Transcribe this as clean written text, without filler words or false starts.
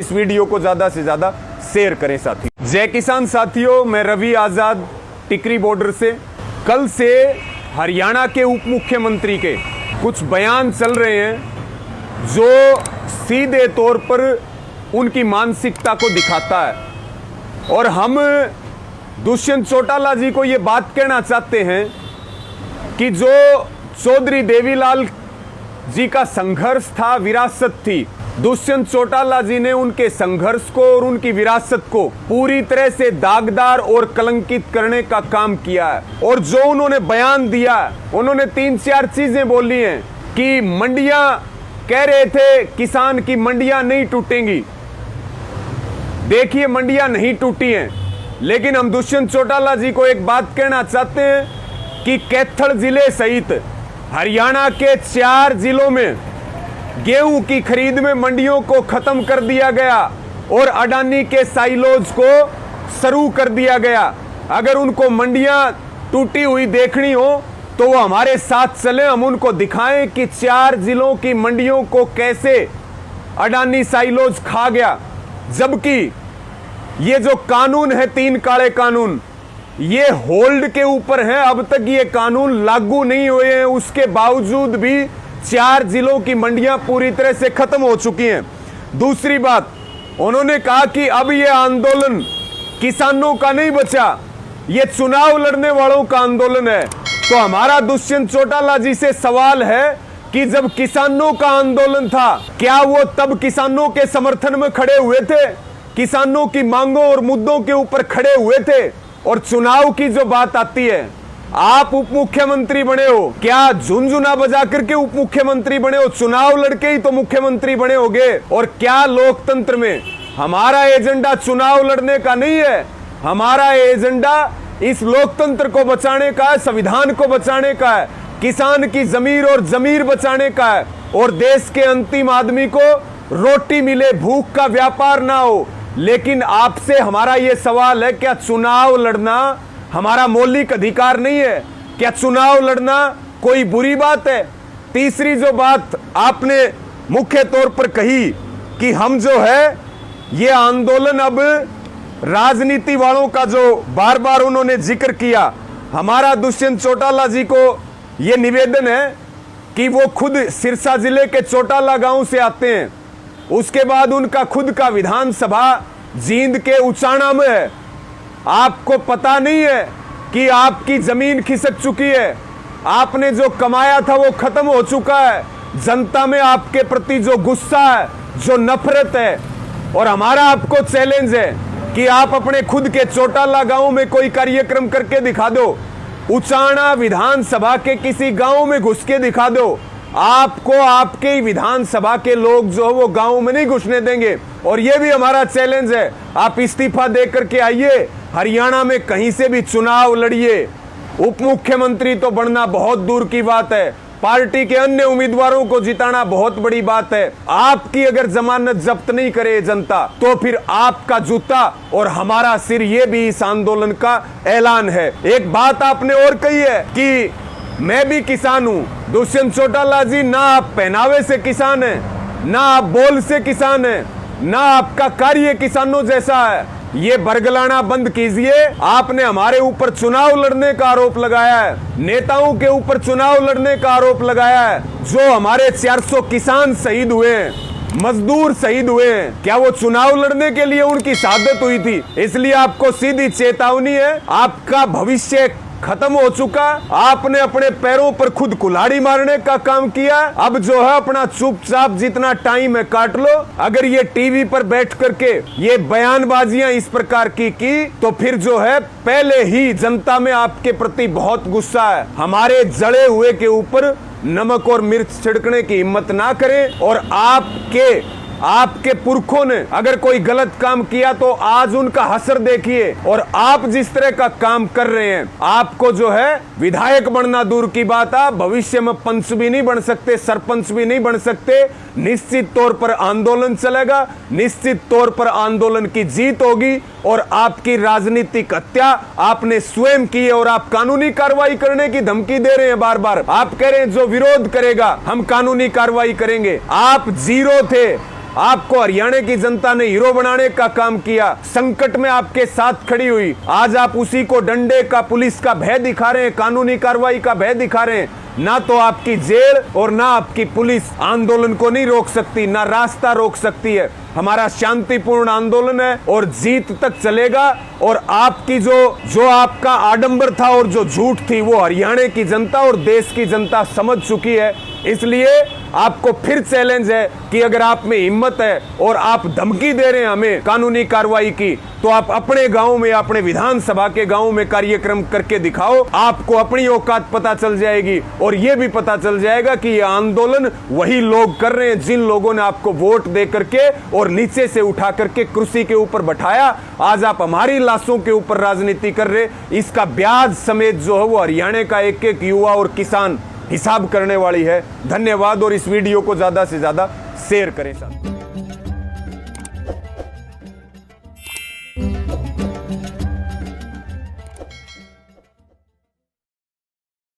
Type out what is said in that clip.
इस वीडियो को ज्यादा से ज्यादा शेयर करें साथी। जय किसान साथियों, मैं रवि आजाद टिकरी बॉर्डर से। कल से हरियाणा के उप मुख्यमंत्री के कुछ बयान चल रहे हैं जो सीधे तौर पर उनकी मानसिकता को दिखाता है और हम दुष्यंत चौटाला जी को ये बात कहना चाहते हैं कि जो चौधरी देवीलाल जी का संघर्ष था, विरासत थी, दुष्यंत चौटाला जी ने उनके संघर्ष को और उनकी विरासत को पूरी तरह से दागदार और कलंकित करने का काम किया है। और जो उन्होंने बयान दिया, उन्होंने 3-4 चीजें बोली हैं कि मंडियां, कह रहे थे किसान की मंडियां नहीं टूटेंगी। देखिए, मंडियां नहीं टूटी हैं, लेकिन हम दुष्यंत चौटाला जी को एक बात कहना चाहते हैं कि कैथल जिले सहित हरियाणा के 4 जिलों में गेहूं की खरीद में मंडियों को खत्म कर दिया गया और अडानी के साइलोज को शुरू कर दिया गया। अगर उनको मंडियां टूटी हुई देखनी हो तो वो हमारे साथ चले, हम उनको दिखाएं कि 4 जिलों की मंडियों को कैसे अडानी साइलोज खा गया। जबकि ये जो कानून है, 3 काले कानून, ये होल्ड के ऊपर है। अब तक ये कानून लागू नहीं हुए हैं, उसके बावजूद भी 4 जिलों की मंडियां पूरी तरह से खत्म हो चुकी हैं। दूसरी बात, उन्होंने कहा कि अब ये आंदोलन किसानों का नहीं बचा, ये चुनाव लड़ने वालों का आंदोलन है। तो हमारा दुष्यंत चौटाला जी से सवाल है कि जब किसानों का आंदोलन था, क्या वो तब किसानों के समर्थन में खड़े हुए थे, किसानों की मांगों और मुद्दों के ऊपर खड़े हुए थे? और चुनाव की जो बात आती है, आप उप मुख्यमंत्री बने हो, क्या झुनझुना बजा करके उप मुख्यमंत्री बने हो? चुनाव लड़के ही तो मुख्यमंत्री बने होगे। और क्या लोकतंत्र में हमारा एजेंडा चुनाव लड़ने का नहीं है? हमारा एजेंडा इस लोकतंत्र को बचाने का है, संविधान को बचाने का है, किसान की जमीर और जमीर बचाने का है, और देश के अंतिम आदमी को रोटी मिले, भूख का व्यापार ना हो। लेकिन आपसे हमारा यह सवाल है, क्या चुनाव लड़ना हमारा मौलिक अधिकार नहीं है? क्या चुनाव लड़ना कोई बुरी बात है? तीसरी जो बात आपने मुख्य तौर पर कही कि हम जो है ये आंदोलन अब राजनीति वालों का, जो बार बार उन्होंने जिक्र किया, हमारा दुष्यंत चौटाला जी को ये निवेदन है कि वो खुद सिरसा जिले के चौटाला गांव से आते हैं, उसके बाद उनका खुद का विधानसभा जींद के उचाना में है। आपको पता नहीं है कि आपकी जमीन खिसक चुकी है, आपने जो कमाया था वो खत्म हो चुका है, जनता में आपके प्रति जो गुस्सा है, जो नफरत है। और हमारा आपको चैलेंज है कि आप अपने खुद के चौटाला गांव में कोई कार्यक्रम करके दिखा दो, उचाना विधानसभा के किसी गांव में घुस के दिखा दो। आपको आपके विधानसभा के लोग जो वो गांव में नहीं घुसने देंगे। और ये भी हमारा चैलेंज है, आप इस्तीफा दे करके आइए, हरियाणा में कहीं से भी चुनाव लड़िए। उप मुख्यमंत्री तो बनना बहुत दूर की बात है, पार्टी के अन्य उम्मीदवारों को जिताना बहुत बड़ी बात है। आपकी अगर जमानत जब्त नहीं करे जनता, तो फिर आपका जूता और हमारा सिर, ये भी इस आंदोलन का ऐलान है। एक बात आपने और कही है कि मैं भी किसान हूं। दुष्यंत चौटाला जी, ना आप पहनावे से किसान हैं, ना आप बोल से किसान हैं, ना आपका कार्य किसानों जैसा है। ये बरगलाना बंद कीजिए। आपने हमारे ऊपर चुनाव लड़ने का आरोप लगाया है, नेताओं के ऊपर चुनाव लड़ने का आरोप लगाया है। जो हमारे 400 किसान शहीद हुए हैं, मजदूर शहीद हुए हैं, क्या वो चुनाव लड़ने के लिए उनकी शहादत हुई थी? इसलिए आपको सीधी चेतावनी है, आपका भविष्य खत्म हो चुका। आपने अपने पैरों पर खुद कुल्हाड़ी मारने का काम किया। अब जो है अपना चुपचाप जितना टाइम है काट लो। अगर ये टीवी पर बैठ करके ये बयानबाजियां इस प्रकार की तो फिर जो है पहले ही जनता में आपके प्रति बहुत गुस्सा है। हमारे जड़े हुए के ऊपर नमक और मिर्च छिड़कने की हिम्मत ना करें। और आपके पुरखों ने अगर कोई गलत काम किया तो आज उनका हसर देखिए। और आप जिस तरह का काम कर रहे हैं, आपको जो है विधायक बनना दूर की बात है, भविष्य में पंच भी नहीं बन सकते, सरपंच भी नहीं बन सकते। निश्चित तौर पर आंदोलन चलेगा, निश्चित तौर पर आंदोलन की जीत होगी। और आपकी राजनीतिक हत्या आपने स्वयं की है और आप कानूनी कार्रवाई करने की धमकी दे रहे हैं। बार बार आप कह रहे हैं जो विरोध करेगा हम कानूनी कार्रवाई करेंगे। आप जीरो थे, आपको हरियाणा की जनता ने हीरो बनाने का काम किया, संकट में आपके साथ खड़ी हुई। आज आप उसी को डंडे का, पुलिस का भय दिखा रहे हैं, कानूनी कार्रवाई का भय दिखा रहे हैं। ना तो आपकी जेल और ना आपकी पुलिस आंदोलन को नहीं रोक सकती, ना रास्ता रोक सकती है। हमारा शांतिपूर्ण आंदोलन है और जीत तक चलेगा। और आपकी जो आपका आडंबर था और जो झूठ थी, वो हरियाणा की जनता और देश की जनता समझ चुकी है। इसलिए आपको फिर चैलेंज है कि अगर आप में हिम्मत है और आप धमकी दे रहे हैं हमें कानूनी कार्रवाई की, तो आप अपने गांव में, अपने विधानसभा के गांव में कार्यक्रम करके दिखाओ। आपको अपनी औकात पता चल जाएगी और यह भी पता चल जाएगा कि यह आंदोलन वही लोग कर रहे हैं जिन लोगों ने आपको वोट दे करके और नीचे से उठा करके कुर्सी के ऊपर बैठाया। आज आप हमारी लाशों के ऊपर राजनीति कर रहे। इसका ब्याज समेत जो है वो हरियाणा का एक एक युवा और किसान हिसाब करने वाली है। धन्यवाद और इस वीडियो को ज्यादा से ज्यादा शेयर करें साथ।